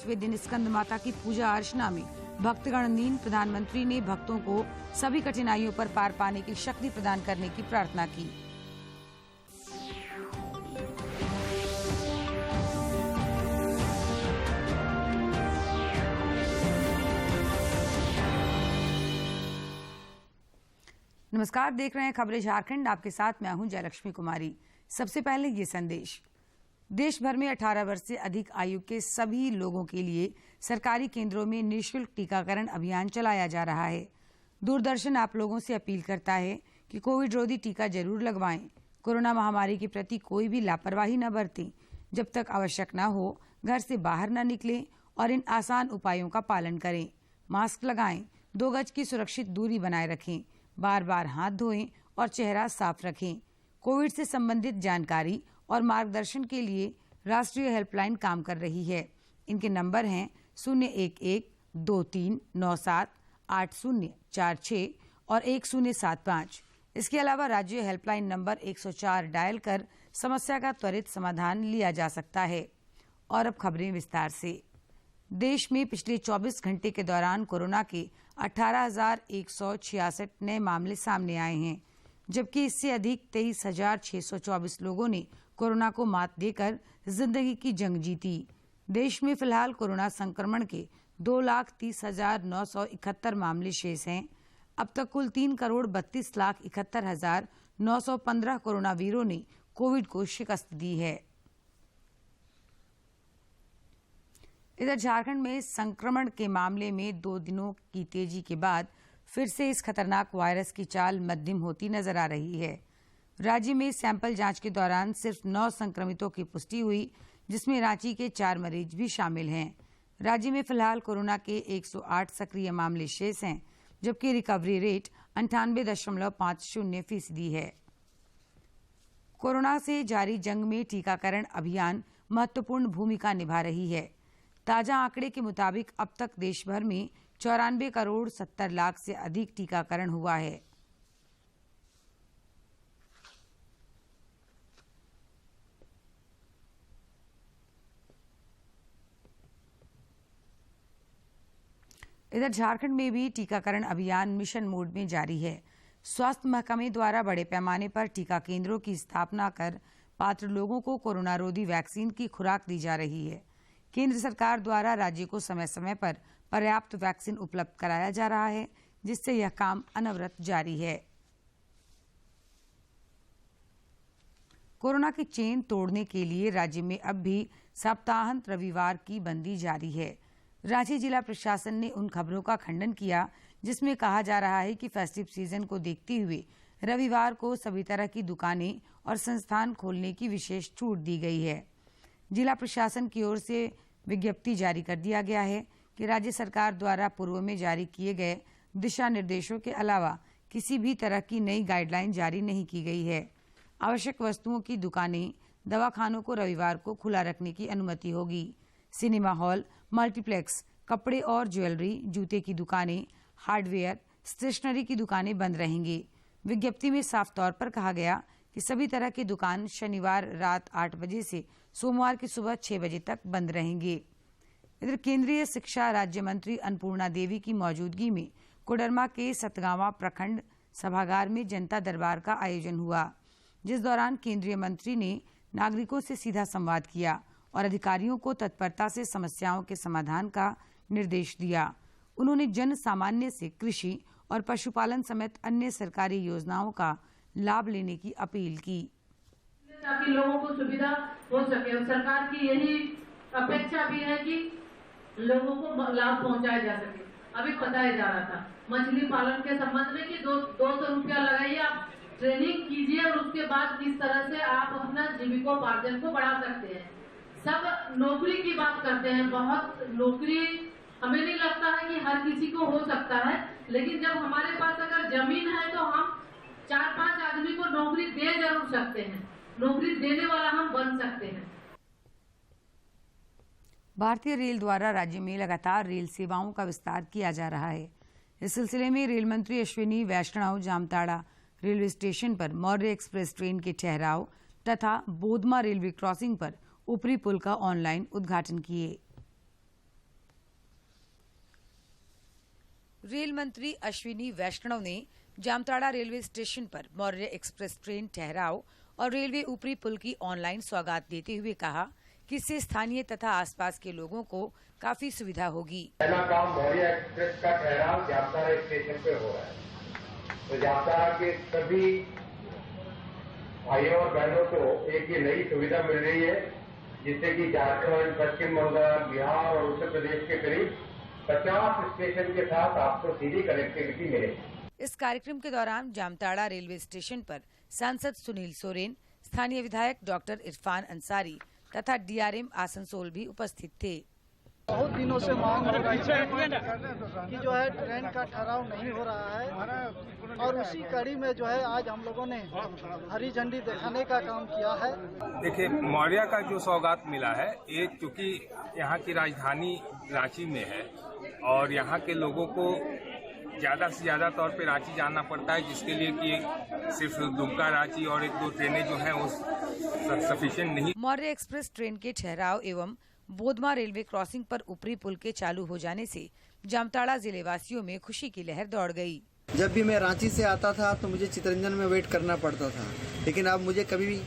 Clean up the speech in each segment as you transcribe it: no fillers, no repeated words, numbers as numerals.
5वें दिन स्कंद माता की पूजा अर्चना में भक्तगण लीन। प्रधानमंत्री ने भक्तों को सभी कठिनाइयों पर पार पाने की शक्ति प्रदान करने की प्रार्थना की। नमस्कार, देख रहे हैं खबरें झारखंड। आपके साथ मैं हूं जयलक्ष्मी कुमारी। सबसे पहले ये संदेश। देश भर में 18 वर्ष से अधिक आयु के सभी लोगों के लिए सरकारी केंद्रों में निःशुल्क टीकाकरण अभियान चलाया जा रहा है। दूरदर्शन आप लोगों से अपील करता है कि कोविड रोधी टीका जरूर लगवाएं। कोरोना महामारी के प्रति कोई भी लापरवाही न बरतें। जब तक आवश्यक न हो घर से बाहर न निकलें और इन आसान उपायों का पालन करें। मास्क लगाएं, 2 गज की सुरक्षित दूरी बनाए रखें, बार बार हाथ धोएं और चेहरा साफ रखें। कोविड से संबंधित जानकारी और मार्गदर्शन के लिए राष्ट्रीय हेल्पलाइन काम कर रही है। इनके नंबर हैं 011-2397-8046 और 1075। इसके अलावा राज्य हेल्पलाइन नंबर 104 डायल कर समस्या का त्वरित समाधान लिया जा सकता है। और अब खबरें विस्तार से। देश में पिछले 24 घंटे के दौरान कोरोना के 18,166 नए मामले सामने आए हैं, जबकि इससे अधिक 23,624 लोगों ने कोरोना को मात देकर जिंदगी की जंग जीती। देश में फिलहाल कोरोना संक्रमण के 2,30,971 मामले शेष हैं। अब तक कुल 3,32,71,915 कोरोना वीरों ने कोविड को शिकस्त दी है। इधर झारखंड में संक्रमण के मामले में 2 दिनों की तेजी के बाद फिर से इस खतरनाक वायरस की चाल मध्यम होती नजर आ रही है। राज्य में सैंपल जांच के दौरान सिर्फ 9 संक्रमितों की पुष्टि हुई, जिसमें रांची के 4 मरीज भी शामिल हैं। राज्य में फिलहाल कोरोना के 108 सक्रिय मामले शेष हैं, जबकि रिकवरी रेट 98.50% है। कोरोना से जारी जंग में टीकाकरण अभियान महत्वपूर्ण भूमिका निभा रही है। ताजा आंकड़े के मुताबिक अब तक देश भर में 94 करोड़ 70 लाख से अधिक टीकाकरण हुआ है। इधर झारखंड में भी टीकाकरण अभियान मिशन मोड में जारी है। स्वास्थ्य महकमे द्वारा बड़े पैमाने पर टीका केंद्रों की स्थापना कर पात्र लोगों को कोरोना रोधी वैक्सीन की खुराक दी जा रही है। केंद्र सरकार द्वारा राज्य को समय समय पर पर्याप्त वैक्सीन उपलब्ध कराया जा रहा है, जिससे यह काम अनवरत जारी है। कोरोना की चेन तोड़ने के लिए राज्य में अब भी सप्ताहांत रविवार की बंदी जारी है। रांची जिला प्रशासन ने उन खबरों का खंडन किया जिसमें कहा जा रहा है कि फेस्टिव सीजन को देखते हुए रविवार को सभी तरह की दुकानें और संस्थान खोलने की विशेष छूट दी गई है। जिला प्रशासन की ओर से विज्ञप्ति जारी कर दिया गया है कि राज्य सरकार द्वारा पूर्व में जारी किए गए दिशा निर्देशों के अलावा किसी भी तरह की नई गाइडलाइन जारी नहीं की गई है। आवश्यक वस्तुओं की दुकानें, दवाखानों को रविवार को खुला रखने की अनुमति होगी। सिनेमा हॉल, मल्टीप्लेक्स, कपड़े और ज्वेलरी, जूते की दुकानें, हार्डवेयर, स्टेशनरी की दुकानें बंद रहेंगी। विज्ञप्ति में साफ तौर पर कहा गया कि सभी तरह की दुकान शनिवार रात 8 बजे से सोमवार की सुबह 6 बजे तक बंद रहेंगे। इधर केंद्रीय शिक्षा राज्य मंत्री अन्नपूर्णा देवी की मौजूदगी में कोडरमा के सतगावा प्रखंड सभागार में जनता दरबार का आयोजन हुआ, जिस दौरान केंद्रीय मंत्री ने नागरिकों से सीधा संवाद किया और अधिकारियों को तत्परता से समस्याओं के समाधान का निर्देश दिया। उन्होंने जन सामान्य से कृषि और पशुपालन समेत अन्य सरकारी योजनाओं का लाभ लेने की अपील की, ताकि लोगों को सुविधा हो सके। और सरकार की यही अपेक्षा भी है कि लोगों को लाभ पहुंचाया जा सके। अभी बताया जा रहा था मछली पालन के संबंध में कि 200 रुपया लगाइए, आप ट्रेनिंग कीजिए और उसके बाद किस तरह से आप अपना जीविकोपार्जन को बढ़ा सकते हैं। सब नौकरी की बात करते हैं, बहुत नौकरी हमें नहीं लगता है कि हर किसी को हो सकता है, लेकिन जब हमारे पास अगर जमीन है तो हम 4-5 आदमी को नौकरी दे जरूर सकते हैं। नौकरी देने वाला हम बन सकते हैं। भारतीय रेल द्वारा राज्य में लगातार रेल सेवाओं का विस्तार किया जा रहा है। इस सिलसिले में रेल मंत्री अश्विनी वैष्णव जामताड़ा रेलवे स्टेशन पर मौर्य एक्सप्रेस ट्रेन के ठहराव तथा बोधमा रेलवे क्रॉसिंग पर ऊपरी पुल का ऑनलाइन उद्घाटन किए। रेल मंत्री अश्विनी वैष्णव ने जामताड़ा रेलवे स्टेशन पर मौर्य एक्सप्रेस ट्रेन ठहराव और रेलवे ऊपरी पुल की ऑनलाइन सौगात देते हुए कहा कि इससे स्थानीय तथा आसपास के लोगों को काफी सुविधा होगी। पहला काम मौर्य एक्सप्रेस का ठहराव जामताड़ा स्टेशन पे हो रहा है, तो जामताड़ा के सभी भाइयों और बहनों को एक ये नई सुविधा मिल रही है, जिससे कि झारखंड, पश्चिम बंगाल, बिहार और उत्तर प्रदेश के करीब 50 स्टेशन के साथ आपको सीधी कनेक्टिविटी मिलेगी। इस कार्यक्रम के दौरान जामताड़ा रेलवे स्टेशन पर सांसद सुनील सोरेन, स्थानीय विधायक डॉक्टर इरफान अंसारी तथा डीआरएम आसनसोल भी उपस्थित थे। बहुत दिनों से मांग हो रही है कि जो है ट्रेन का ठहराव नहीं हो रहा है और उसी कड़ी में जो है आज हम लोगों ने हरी झंडी दिखाने का काम किया है। देखिए, मौर्य का जो सौगात मिला है, ये क्योंकि यहाँ की राजधानी रांची में है और यहाँ के लोगों को ज्यादा से ज्यादा तौर पे रांची जाना पड़ता है, जिसके लिए कि सिर्फ दुमका रांची और 1-2 ट्रेनें जो हैं वो सफिशिएंट नहीं। मौर्य एक्सप्रेस ट्रेन के ठहराव एवं बोधमा रेलवे क्रॉसिंग पर ऊपरी पुल के चालू हो जाने से जामताड़ा जिले वासियों में खुशी की लहर दौड़ गई। जब भी मैं रांची से आता था तो मुझे चितरंजन में वेट करना पड़ता था, लेकिन अब मुझे कभी भी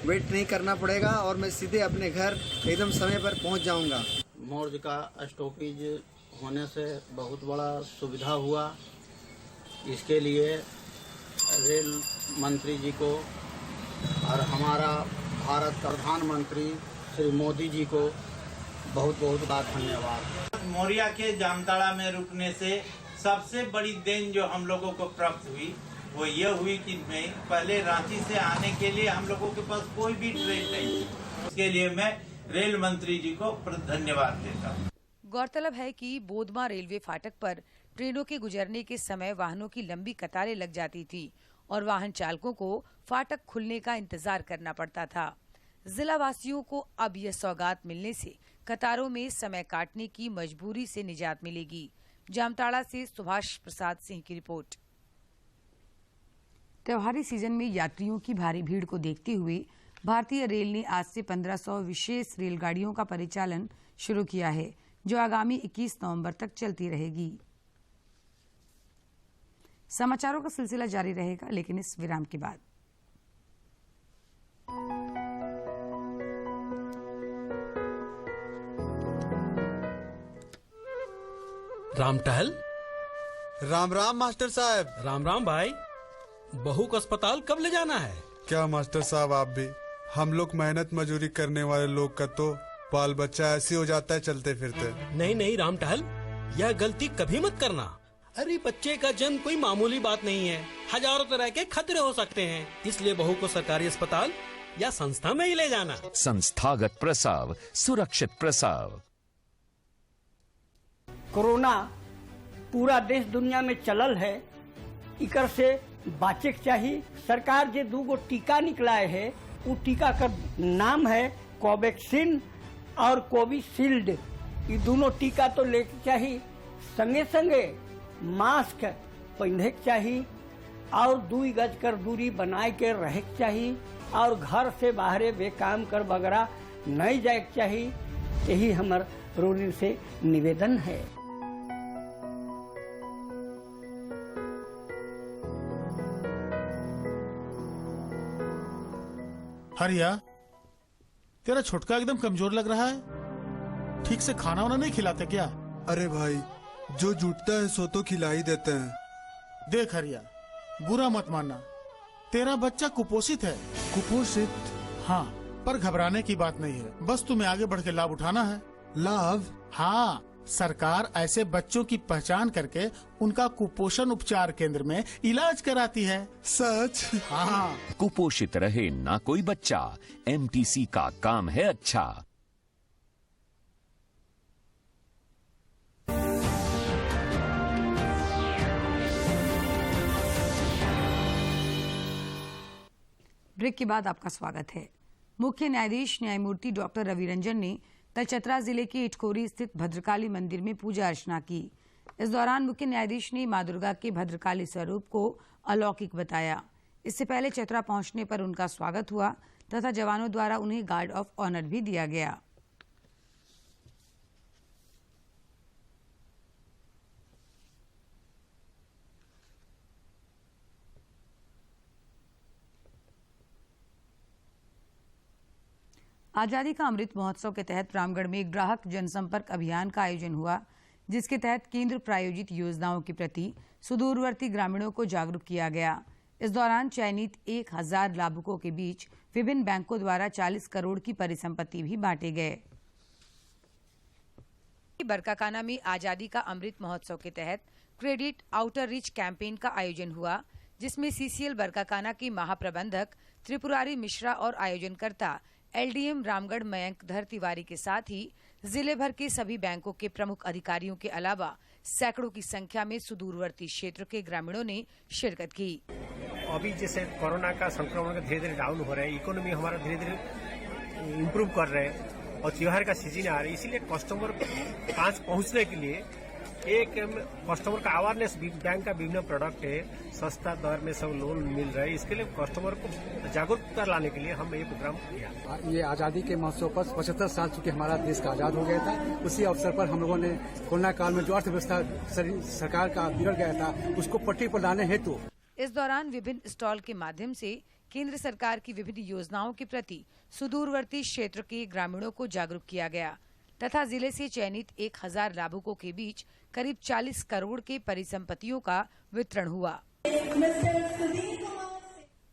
वेट नहीं करना पड़ेगा और मैं सीधे अपने घर एकदम समय पर पहुंच जाऊंगा। मौर्य का स्टॉपेज होने से बहुत बड़ा सुविधा हुआ। इसके लिए रेल मंत्री जी को और हमारा भारत प्रधानमंत्री श्री मोदी जी को बहुत बहुत धन्यवाद। मौर्य के जामताड़ा में रुकने से सबसे बड़ी देन जो हम लोगों को प्राप्त हुई वो ये हुई कि मैं पहले रांची से आने के लिए हम लोगों के पास कोई भी ट्रेन नहीं थी। उसके लिए मैं रेल मंत्री जी को धन्यवाद देता हूँ। गौरतलब है कि बोधमा रेलवे फाटक पर ट्रेनों के गुजरने के समय वाहनों की लंबी कतारें लग जाती थी और वाहन चालकों को फाटक खुलने का इंतजार करना पड़ता था। जिला वासियों को अब यह सौगात मिलने से कतारों में समय काटने की मजबूरी से निजात मिलेगी। जामताड़ा से सुभाष प्रसाद सिंह की रिपोर्ट। त्योहारी सीजन में यात्रियों की भारी भीड़ को देखते हुए भारतीय रेल ने आज से 1500 विशेष रेलगाड़ियों का परिचालन शुरू किया है, जो आगामी 21 नवंबर तक चलती रहेगी। समाचारों का सिलसिला जारी रहेगा, लेकिन इस विराम के बाद। राम टहल। राम राम मास्टर साहब। राम राम भाई। बहू को अस्पताल कब ले जाना है? क्या मास्टर साहब, आप भी हम लोग मेहनत मजूरी करने वाले लोग का तो बाल बच्चा ऐसे हो जाता है चलते फिरते। नहीं नहीं राम टहल, यह गलती कभी मत करना। अरे बच्चे का जन्म कोई मामूली बात नहीं है, हजारों तरह के खतरे हो सकते हैं, इसलिए बहू को सरकारी अस्पताल या संस्था में ही ले जाना। संस्थागत प्रसव, सुरक्षित प्रसव। कोरोना पूरा देश दुनिया में चलल है, इकर से बाचे के चाहिए। सरकार जे 2 टीका निकलाए है, वो टीका का नाम है कोवैक्सीन और कोविशील्ड। ये दोनों टीका तो लेके चाहिए, संगे संगे मास्क पहने के चाहिए और 2 गज कर दूरी बनाए के रहे के चाहिए और घर से बाहरे बेकाम कर वगैरह नहीं जाए के चाहिए। यही हमार रोलिन से निवेदन है। हरिया, तेरा छोटका एकदम कमजोर लग रहा है, ठीक से खाना वाना नहीं खिलाते क्या? अरे भाई, जो जुटता है सो तो खिला ही देते हैं। देख हरिया, बुरा मत मानना, तेरा बच्चा कुपोषित है। कुपोषित? हाँ, पर घबराने की बात नहीं है, बस तुम्हें आगे बढ़ के लाभ उठाना है। लाभ? हाँ, सरकार ऐसे बच्चों की पहचान करके उनका कुपोषण उपचार केंद्र में इलाज कराती है। सच? हाँ। कुपोषित रहे ना कोई बच्चा, एमटीसी का काम है अच्छा। ब्रेक के बाद आपका स्वागत है। मुख्य न्यायाधीश न्यायमूर्ति डॉक्टर रवि रंजन ने कल चतरा जिले के इटखोरी स्थित भद्रकाली मंदिर में पूजा अर्चना की। इस दौरान मुख्य न्यायाधीश ने मां दुर्गा के भद्रकाली स्वरूप को अलौकिक बताया। इससे पहले चतरा पहुंचने पर उनका स्वागत हुआ तथा जवानों द्वारा उन्हें गार्ड ऑफ ऑनर भी दिया गया। आजादी का अमृत महोत्सव के तहत रामगढ़ में ग्राहक जनसंपर्क अभियान का आयोजन हुआ, जिसके तहत केंद्र प्रायोजित योजनाओं के प्रति सुदूरवर्ती ग्रामीणों को जागरूक किया गया। इस दौरान चयनित 1000 लाभुकों के बीच विभिन्न बैंकों द्वारा 40 करोड़ की परिसंपत्ति भी बांटे गए। बरकाकाना में आजादी का अमृत महोत्सव के तहत क्रेडिट आउटर रिच कैंपेन का आयोजन हुआ, जिसमें सीसीएल बरकाकाना के महाप्रबंधक त्रिपुरारी मिश्रा और आयोजनकर्ता एलडीएम रामगढ़ मयंक धर तिवारी के साथ ही जिले भर के सभी बैंकों के प्रमुख अधिकारियों के अलावा सैकड़ों की संख्या में सुदूरवर्ती क्षेत्र के ग्रामीणों ने शिरकत की। अभी जैसे कोरोना का संक्रमण धीरे धीरे डाउन हो रहा है, इकोनॉमी हमारा धीरे धीरे इम्प्रूव कर रहे हैं और त्योहार का सीजन आ रहा है, इसीलिए कस्टमर पास पहुंचने के लिए एक कस्टमर का अवेयरनेस, बैंक का विभिन्न प्रोडक्ट है, सस्ता दर में सब लोन मिल रहा है, इसके लिए कस्टमर को जागरूकता लाने के लिए हम ये प्रोग्राम किया। ये आजादी के महोत्सव पर 75 साल चुके हमारा देश का आजाद हो गया था, उसी अवसर पर हम लोगों ने कोरोना काल में जो अर्थव्यवस्था सरकार का बिगड़ गया था उसको पट्टी पर लाने हेतु इस दौरान विभिन्न स्टॉल के माध्यम से केंद्र सरकार की विभिन्न योजनाओं के प्रति सुदूरवर्ती क्षेत्र के ग्रामीणों को जागरूक किया गया तथा जिले से चयनित 1000 लाभुकों के बीच करीब 40 करोड़ के परिसंपत्तियों का वितरण हुआ।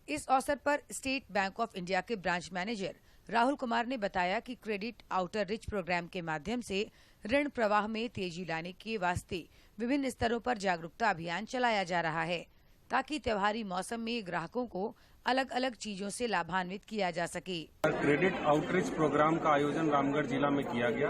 इस अवसर पर स्टेट बैंक ऑफ इंडिया के ब्रांच मैनेजर राहुल कुमार ने बताया कि क्रेडिट आउटर रिच प्रोग्राम के माध्यम से ऋण प्रवाह में तेजी लाने के वास्ते विभिन्न स्तरों पर जागरूकता अभियान चलाया जा रहा है, ताकि त्योहारी मौसम में ग्राहकों को अलग अलग चीजों से लाभान्वित किया जा सके। क्रेडिट आउटरीच प्रोग्राम का आयोजन रामगढ़ जिला में किया गया।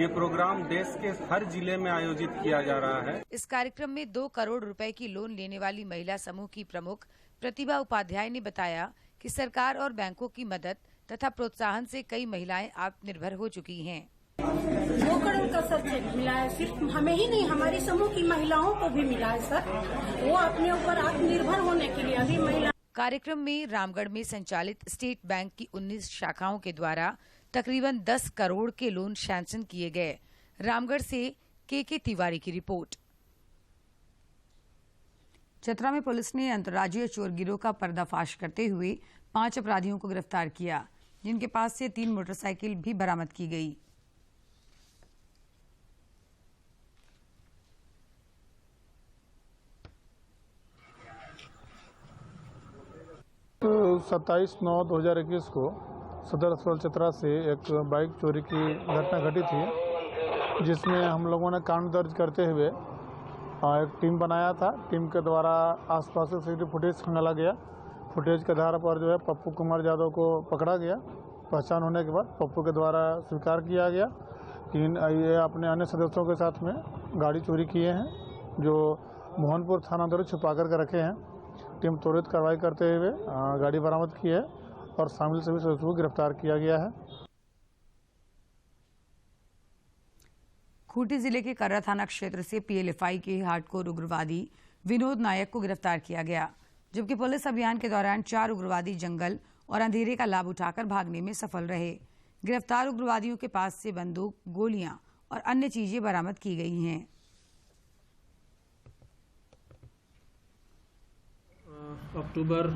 ये प्रोग्राम देश के हर जिले में आयोजित किया जा रहा है। इस कार्यक्रम में 2 करोड़ रुपए की लोन लेने वाली महिला समूह की प्रमुख प्रतिभा उपाध्याय ने बताया कि सरकार और बैंकों की मदद तथा प्रोत्साहन से कई महिलाएं आत्मनिर्भर हो चुकी हैं। 2 करोड़ का सर चेक मिला है, सिर्फ हमें ही नहीं हमारे समूह की महिलाओं को भी मिला है सर, वो अपने ऊपर आत्मनिर्भर होने के लिए अभी महिला। कार्यक्रम में रामगढ़ में संचालित स्टेट बैंक की 19 शाखाओं के द्वारा तकरीबन 10 करोड़ के लोन सैंक्शन किए गए। रामगढ़ से के तिवारी की रिपोर्ट। चतरा में पुलिस ने अंतर्राज्यीय चोर गिरोह का पर्दाफाश करते हुए 5 अपराधियों को गिरफ्तार किया, जिनके पास से 3 मोटरसाइकिल भी बरामद की गई। 27/9/2021 को सदर अस्पताल चतरा से एक बाइक चोरी की घटना घटी थी, जिसमें हम लोगों ने कांड दर्ज करते हुए एक टीम बनाया था। टीम के द्वारा आसपास से सीसीटीवी फुटेज खंगाला गया। फुटेज के आधार पर जो है पप्पू कुमार यादव को पकड़ा गया। पहचान होने के बाद पप्पू के द्वारा स्वीकार किया गया कि ये अपने अन्य सदस्यों के साथ में गाड़ी चोरी किए हैं, जो मोहनपुर थाना अंदर छुपा कर रखे हैं। टीम त्वरित कार्रवाई करते हुए गाड़ी बरामद की है और शामिल सभी सदस्यों को गिरफ्तार किया गया है। खूंटी जिले के कर्रा थाना क्षेत्र से पीएलएफआई के हार्डकोर उग्रवादी विनोद नायक को गिरफ्तार किया गया, जबकि पुलिस अभियान के दौरान 4 उग्रवादी जंगल और अंधेरे का लाभ उठाकर भागने में सफल रहे। गिरफ्तार उग्रवादियों के पास से बंदूक, गोलियां और अन्य चीजें बरामद की गई हैं। अक्टूबर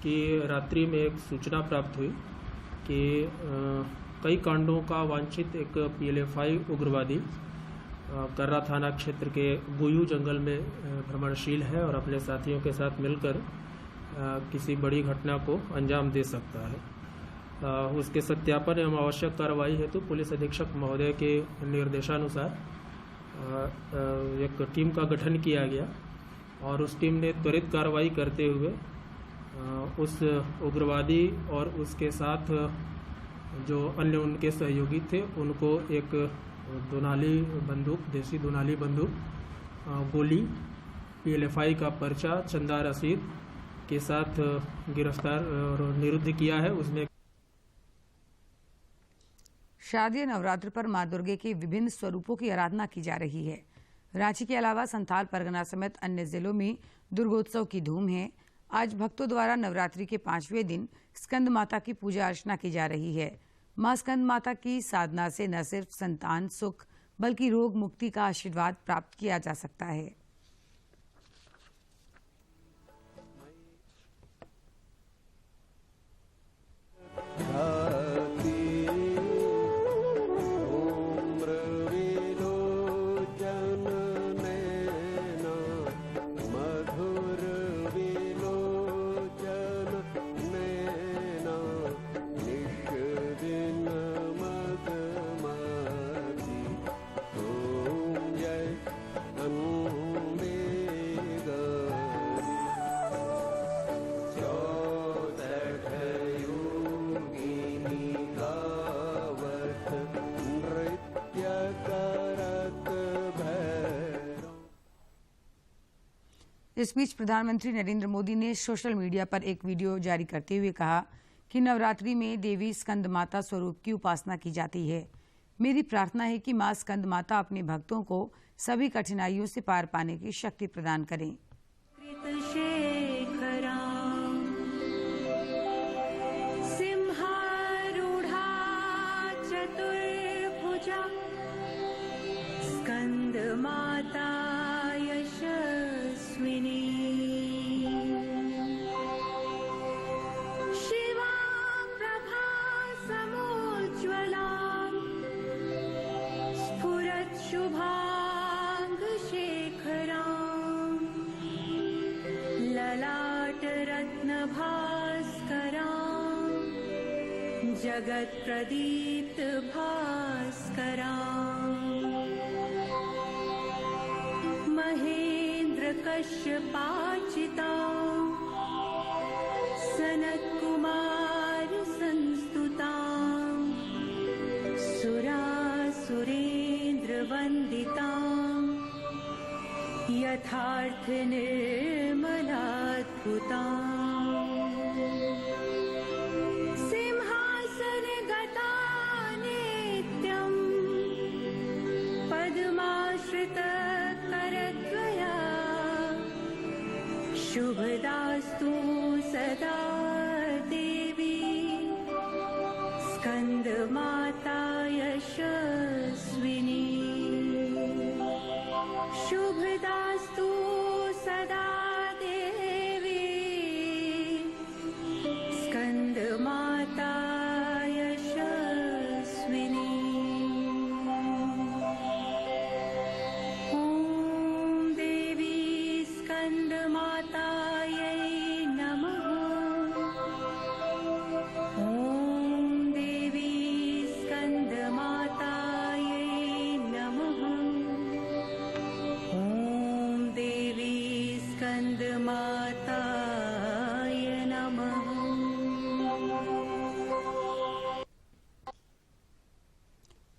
की रात्रि में एक सूचना प्राप्त हुई कि कई कांडों का वांछित एक पीएलएफआई उग्रवादी कर्रा थाना क्षेत्र के गुयू जंगल में भ्रमणशील है और अपने साथियों के साथ मिलकर किसी बड़ी घटना को अंजाम दे सकता है। उसके सत्यापन एवं आवश्यक कार्रवाई हेतु पुलिस अधीक्षक महोदय के निर्देशानुसार एक टीम का गठन किया गया और उस टीम ने त्वरित कार्रवाई करते हुए उस उग्रवादी और उसके साथ जो अन्य उनके सहयोगी थे उनको एक दुनाली बंदूक, देसी दुनाली बंदूक, गोली, पीएलएफआई का पर्चा, चंदा रसीद के साथ गिरफ्तार और निरुद्ध किया है। उसने शारदीय नवरात्र पर मां दुर्गे के विभिन्न स्वरूपों की आराधना की जा रही है। रांची के अलावा संथाल परगना समेत अन्य जिलों में दुर्गोत्सव की धूम है। आज भक्तों द्वारा नवरात्रि के 5वें दिन स्कंद माता की पूजा अर्चना की जा रही है। मां स्कंद माता की साधना से न सिर्फ संतान सुख बल्कि रोग मुक्ति का आशीर्वाद प्राप्त किया जा सकता है। इस बीच प्रधानमंत्री नरेंद्र मोदी ने सोशल मीडिया पर एक वीडियो जारी करते हुए कहा कि नवरात्रि में देवी स्कंद माता स्वरूप की उपासना की जाती है। मेरी प्रार्थना है कि मां स्कंद माता अपने भक्तों को सभी कठिनाइयों से पार पाने की शक्ति प्रदान करें। स्कंद माता यशस्विनी शिवा प्रभा समुज्ज्वला स्फुरत् शुभांग शेखरा ललाट रत्न भास्करा जगत प्रदीप्त भास्करा महेंद्र कश्यपाचिता सनत कुमार संस्तुता सुरासुरेंद्र वंदिता यथार्थ निर्मलाद्भुता सिंहासन गता नित्यं पद्माश्रित करद्वया शुभदास्तु सदा देवी स्कंद माता यशस्विनी शुभदास्तु सदा देवी स्कंद माता यशस्विनी।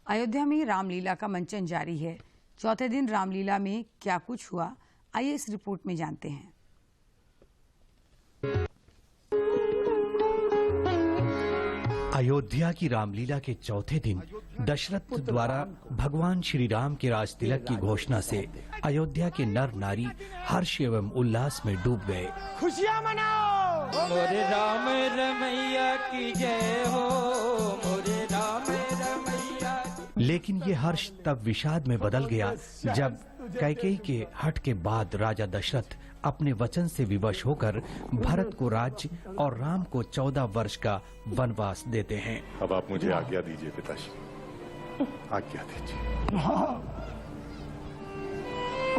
अयोध्या में रामलीला का मंचन जारी है। चौथे दिन रामलीला में क्या कुछ हुआ, आइए इस रिपोर्ट में जानते हैं। अयोध्या की रामलीला के चौथे दिन दशरथ द्वारा भगवान श्री राम के राज तिलक की घोषणा से अयोध्या के नर नारी हर्ष एवं उल्लास में डूब गए। खुशियां मनाओ, मोरे राम रमैया की जय हो, मोरे राम रमैया। लेकिन ये हर्ष तब विषाद में बदल गया जब कैकेयी के हट के बाद राजा दशरथ अपने वचन से विवश होकर भरत को राज्य और राम को 14 वर्ष का वनवास देते हैं। अब आप मुझे आज्ञा दीजिए पिताश्री, आज्ञा दीजिए।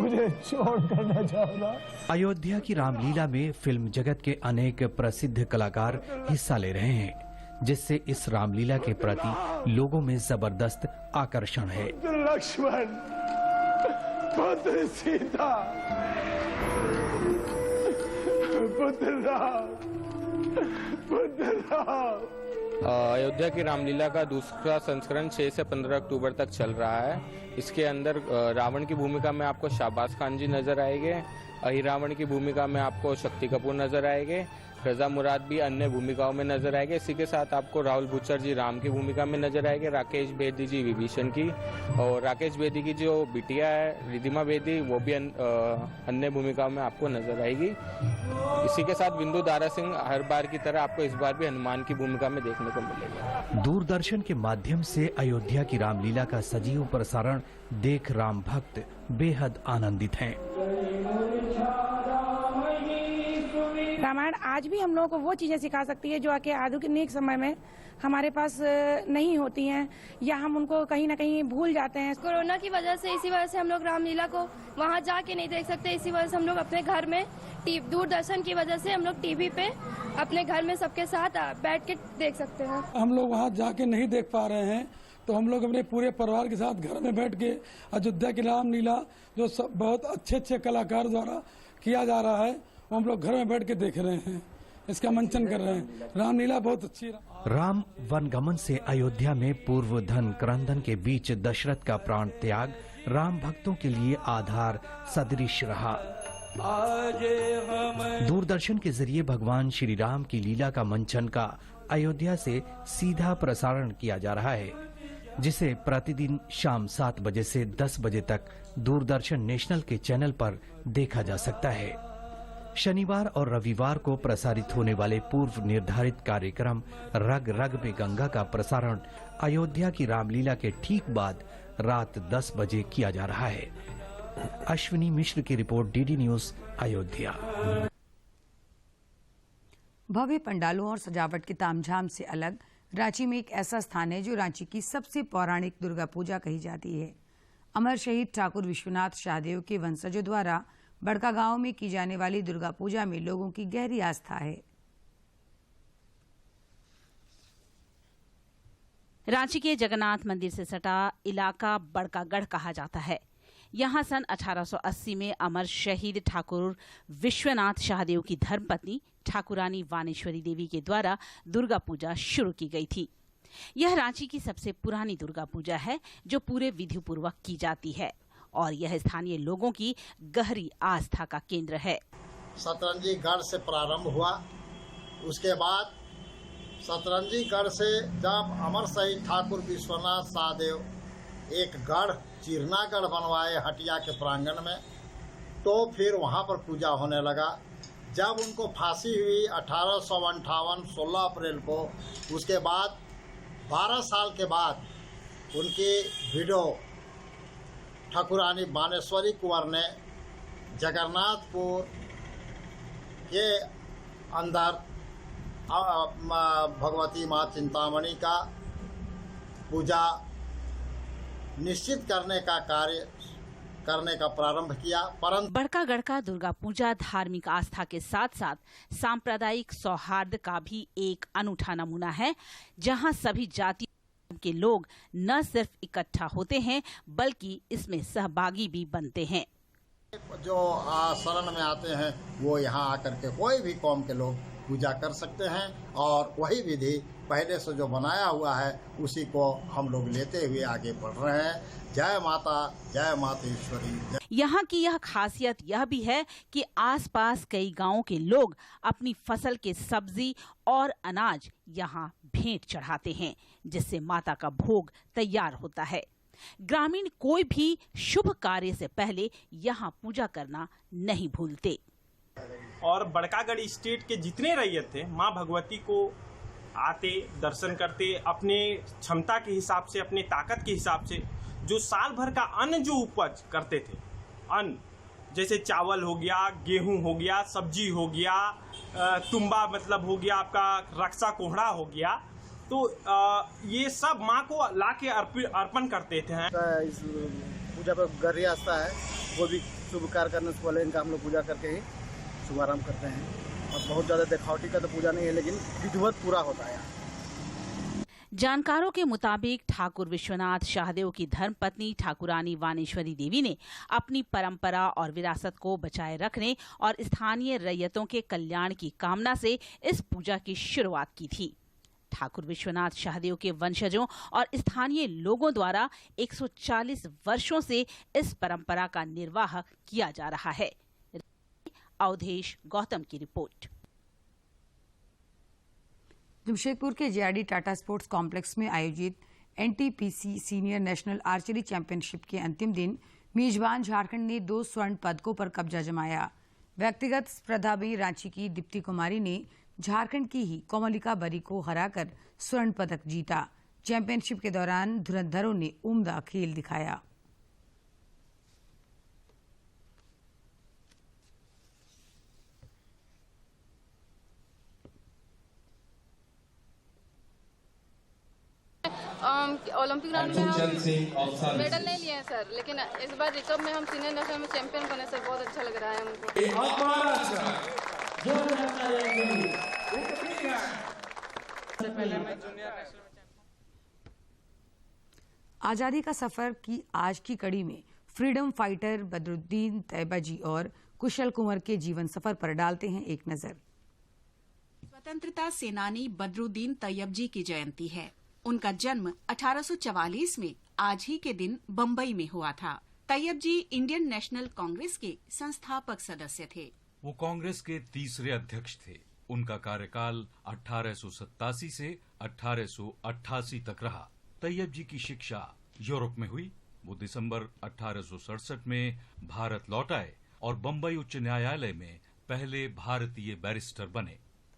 मुझे छोड़कर न जाओ। अयोध्या की रामलीला में फिल्म जगत के अनेक प्रसिद्ध कलाकार हिस्सा ले रहे हैं, जिससे इस रामलीला के प्रति लोगों में जबरदस्त आकर्षण है। लक्ष्मण, पुत्र सीता, पुत्र राम, पुत्र राम। अयोध्या की रामलीला का दूसरा संस्करण 6 से 15 अक्टूबर तक चल रहा है। इसके अंदर रावण की भूमिका में आपको शाहबाज खान जी नजर आएंगे, अहिरावण की भूमिका में आपको शक्ति कपूर नजर आएंगे, रजा मुराद भी अन्य भूमिकाओं में नजर आएंगे। इसी के साथ आपको राहुल बुच्चर जी राम की भूमिका में नजर आएंगे, राकेश बेदी जी विभीषण की, और राकेश बेदी की जो बिटिया है रिधिमा बेदी वो भी अन्य भूमिकाओं में आपको नजर आएगी। इसी के साथ बिंदु दारा सिंह हर बार की तरह आपको इस बार भी हनुमान की भूमिका में देखने को मिलेगा। दूरदर्शन के माध्यम से अयोध्या की रामलीला का सजीव प्रसारण देख राम भक्त बेहद आनंदित हैं। रामायण आज भी हम लोगों को वो चीजें सिखा सकती है जो आके आधुनिक समय में हमारे पास नहीं होती हैं, या हम उनको कहीं ना कहीं भूल जाते हैं। कोरोना की वजह से इसी वजह से हम लोग रामलीला को वहाँ जाके नहीं देख सकते, इसी वजह से हम लोग अपने घर में दूरदर्शन की वजह से हम लोग टीवी पे अपने घर में सबके साथ बैठ के देख सकते हैं। हम लोग वहाँ जाके नहीं देख पा रहे हैं, तो हम लोग अपने पूरे परिवार के साथ घर में बैठ के अयोध्या की रामलीला जो बहुत अच्छे कलाकार द्वारा किया जा रहा है वो हम लोग घर में बैठ के देख रहे हैं, इसका मंचन कर रहे हैं। रामलीला बहुत अच्छी है। राम वनगमन से अयोध्या में पूर्व धन क्रंदन के बीच दशरथ का प्राण त्याग राम भक्तों के लिए आधार सदृश रहा। दूरदर्शन के जरिए भगवान श्री राम की लीला का मंचन का अयोध्या से सीधा प्रसारण किया जा रहा है, जिसे प्रतिदिन शाम 7 बजे से 10 बजे तक दूरदर्शन नेशनल के चैनल पर देखा जा सकता है। शनिवार और रविवार को प्रसारित होने वाले पूर्व निर्धारित कार्यक्रम रग रग में गंगा का प्रसारण अयोध्या की रामलीला के ठीक बाद रात 10 बजे किया जा रहा है। अश्विनी मिश्र की रिपोर्ट, डीडी न्यूज, अयोध्या। भव्य पंडालों और सजावट के तामझाम से अलग रांची में एक ऐसा स्थान है जो रांची की सबसे पौराणिक दुर्गा पूजा कही जाती है। अमर शहीद ठाकुर विश्वनाथ शाहदेव के वंशजों द्वारा बड़का गांव में की जाने वाली दुर्गा पूजा में लोगों की गहरी आस्था है। रांची के जगन्नाथ मंदिर से सटा इलाका बड़कागढ़ कहा जाता है। यहाँ सन 1880 में अमर शहीद ठाकुर विश्वनाथ शाहदेव की धर्मपत्नी ठाकुरानी वाणेश्वरी देवी के द्वारा दुर्गा पूजा शुरू की गई थी। यह रांची की सबसे पुरानी दुर्गा पूजा है जो पूरे विधिपूर्वक की जाती है और यह स्थानीय लोगों की गहरी आस्था का केंद्र है। सतरंजी गढ़ से प्रारंभ हुआ, उसके बाद सतरंजी गढ़ से जब अमर शहीद ठाकुर विश्वनाथ शाहदेव एक गढ़ चिरनागढ़ बनवाए हटिया के प्रांगण में, तो फिर वहाँ पर पूजा होने लगा। जब उनको फांसी हुई 1858 16 अप्रैल को, उसके बाद 12 साल के बाद उनकी विडो ठाकुरानी बानेश्वरी कुंवर ने जगन्नाथपुर के अंदर भगवती माँ चिंतामणि का पूजा निश्चित करने का कार्य करने का प्रारंभ किया। परंतु बड़कागढ़ का दुर्गा पूजा धार्मिक आस्था के साथ साथ सांप्रदायिक सौहार्द का भी एक अनूठा नमूना है, जहां सभी जातियों के लोग न सिर्फ इकट्ठा होते हैं बल्कि इसमें सहभागी भी बनते हैं। जो शरण में आते हैं वो यहाँ आकर के कोई भी कौम के लोग पूजा कर सकते हैं और वही विधि पहले से जो बनाया हुआ है उसी को हम लोग लेते हुए आगे बढ़ रहे हैं। जय मातेश्वरी। यहाँ की यह खासियत यह भी है कि आसपास कई गांवों के लोग अपनी फसल के सब्जी और अनाज यहाँ भेंट चढ़ाते हैं, जिससे माता का भोग तैयार होता है। ग्रामीण कोई भी शुभ कार्य से पहले यहाँ पूजा करना नहीं भूलते। और बड़कागढ़ स्टेट के जितने रैयत थे माँ भगवती को आते दर्शन करते, अपने क्षमता के हिसाब से, अपने ताकत के हिसाब से जो साल भर का अन्न जो उपज करते थे, अन्न जैसे चावल हो गया, गेहूं हो गया, सब्जी हो गया, तुम्बा मतलब हो गया आपका, रक्षा कोहड़ा हो गया, तो ये सब माँ को लाके अर्पण करते थे। इस पूजा पर गहरी आस्था है, वो भी शुभ कार्य करने से पहले इनका हम लोग पूजा करके ही शुभारंभ करते हैं। और बहुत ज्यादा दिखावटी का तो पूजा नहीं है, लेकिन विधिवत पूरा होता है। जानकारों के मुताबिक ठाकुर विश्वनाथ शाहदेव की धर्मपत्नी ठाकुरानी वाणेश्वरी देवी ने अपनी परंपरा और विरासत को बचाए रखने और स्थानीय रैयतों के कल्याण की कामना से इस पूजा की शुरुआत की थी। ठाकुर विश्वनाथ शाहदेव के वंशजों और स्थानीय लोगों द्वारा 140 वर्षों से इस परंपरा का निर्वाह किया जा रहा है। अवधेश गौतम की रिपोर्ट। जमशेदपुर के जेआरडी टाटा स्पोर्ट्स कॉम्प्लेक्स में आयोजित NTPC senior national archery championship के अंतिम दिन मेजबान झारखंड ने 2 स्वर्ण पदकों पर कब्जा जमाया। व्यक्तिगत स्पर्धा में रांची की दीप्ति कुमारी ने झारखंड की ही कोमलिका बरी को हराकर स्वर्ण पदक जीता। चैंपियनशिप के दौरान धुरंधरों ने उम्दा खेल दिखाया। ओलंपिक राउंड में हम मेडल नहीं लिए हैं सर, लेकिन इस बार रिकर्व में हम सीनियर नेशनल में चैंपियन बने सर, बहुत अच्छा लग रहा है हमको। आजादी का सफर की आज की कड़ी में फ्रीडम फाइटर बदरुद्दीन तैयबाजी और कुशल कुंवर के जीवन सफर पर डालते हैं एक नजर। स्वतंत्रता सेनानी बदरुद्दीन तैयबजी की जयंती है। उनका जन्म 1844 में आज ही के दिन बम्बई में हुआ था। तैयब जी इंडियन नेशनल कांग्रेस के संस्थापक सदस्य थे। वो कांग्रेस के तीसरे अध्यक्ष थे। उनका कार्यकाल 1887 से 1888 तक रहा। तैयब जी की शिक्षा यूरोप में हुई। वो दिसंबर 1867 में भारत लौट आए और बम्बई उच्च न्यायालय में पहले भारतीय बैरिस्टर बने।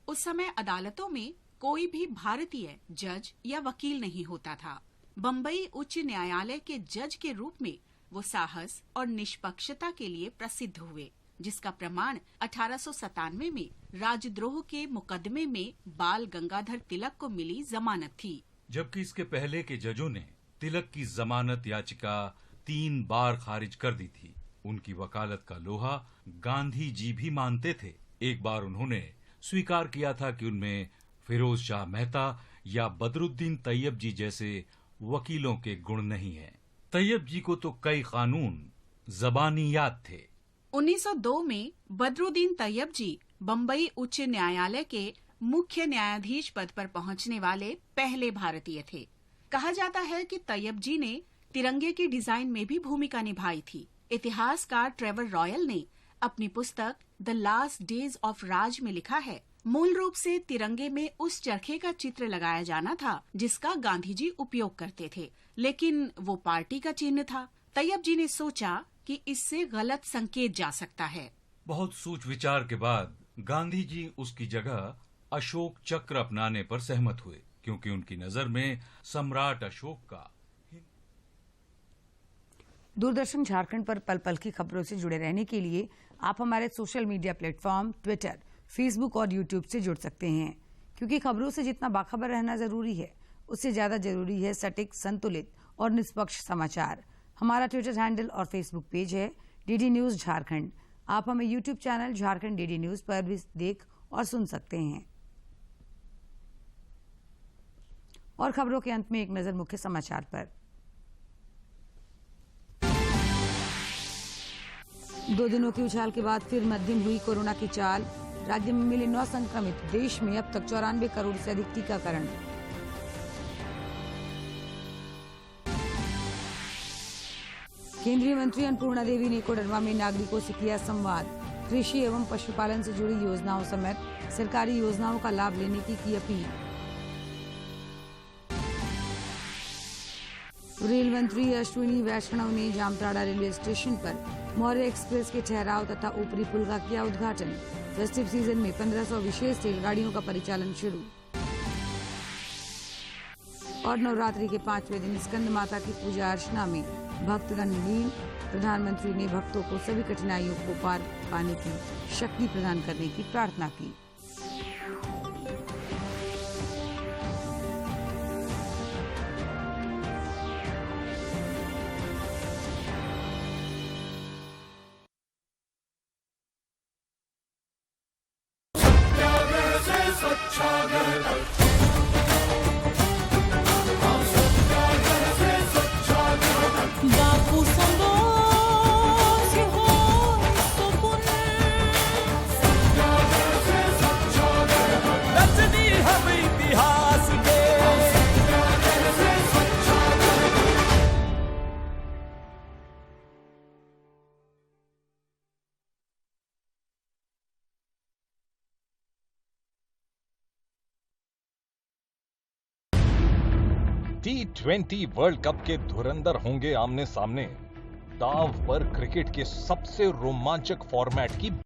उस समय अदालतों में कोई भी भारतीय जज या वकील नहीं होता था। बम्बई उच्च न्यायालय के जज के रूप में वो साहस और निष्पक्षता के लिए प्रसिद्ध हुए, जिसका प्रमाण 1897 में राजद्रोह के मुकदमे में बाल गंगाधर तिलक को मिली जमानत थी। जबकि इसके पहले के जजों ने तिलक की जमानत याचिका 3 बार खारिज कर दी थी। उनकी वकालत का लोहा गांधी जी भी मानते थे। एक बार उन्होंने स्वीकार किया था कि उनमें फिरोज शाह मेहता या बदरुद्दीन तैयब जी जैसे वकीलों के गुण नहीं हैं। तैयब जी को तो कई कानून ज़बानी याद थे। 1902 में बदरुद्दीन तैयब जी बम्बई उच्च न्यायालय के मुख्य न्यायाधीश पद पर पहुंचने वाले पहले भारतीय थे। कहा जाता है कि तैयब जी ने तिरंगे की डिजाइन में भी भूमिका निभाई थी। इतिहासकार ट्रेवर रॉयल ने अपनी पुस्तक द लास्ट डेज ऑफ राज में लिखा है, मूल रूप से तिरंगे में उस चरखे का चित्र लगाया जाना था जिसका गांधी जी उपयोग करते थे, लेकिन वो पार्टी का चिन्ह था। तैयब जी ने सोचा कि इससे गलत संकेत जा सकता है। बहुत सोच विचार के बाद गांधी जी उसकी जगह अशोक चक्र अपनाने पर सहमत हुए, क्योंकि उनकी नजर में सम्राट अशोक का। दूरदर्शन झारखंड पर पल पल की खबरों से जुड़े रहने के लिए आप हमारे social media platform Twitter, Facebook और यूट्यूब से जुड़ सकते हैं, क्योंकि खबरों से जितना बाखबर रहना जरूरी है, उससे ज्यादा जरूरी है सटीक, संतुलित और निष्पक्ष समाचार। हमारा ट्विटर हैंडल और फेसबुक पेज है डीडी न्यूज झारखंड। आप हमें YouTube channel Jharkhand DD news पर भी देख और सुन सकते हैं। और खबरों के अंत में एक नजर मुख्य समाचार पर। 2 दिनों की उछाल के बाद फिर मध्यम हुई कोरोना की चाल। राज्य में मिले 9 संक्रमित। देश में अब तक 94 करोड़ से अधिक टीकाकरण। केंद्रीय मंत्री अन्नपूर्णा देवी ने कोडरमा में नागरिकों से किया संवाद। कृषि एवं पशुपालन से जुड़ी योजनाओं समेत सरकारी योजनाओं का लाभ लेने की अपील। रेल मंत्री अश्विनी वैष्णव ने जामताड़ा रेलवे स्टेशन पर मौर्य एक्सप्रेस के ठहराव तथा ऊपरी पुल का किया उद्घाटन। फेस्टिव सीजन में 1500 विशेष रेलगाड़ियों का परिचालन शुरू। और नवरात्रि के 5वें दिन स्कंद माता की पूजा अर्चना में भक्तगण लीन। प्रधानमंत्री ने भक्तों को सभी कठिनाइयों को पार पाने की शक्ति प्रदान करने की प्रार्थना की। T20 वर्ल्ड कप के धुरंधर होंगे आमने सामने। दांव पर क्रिकेट के सबसे रोमांचक फॉर्मेट की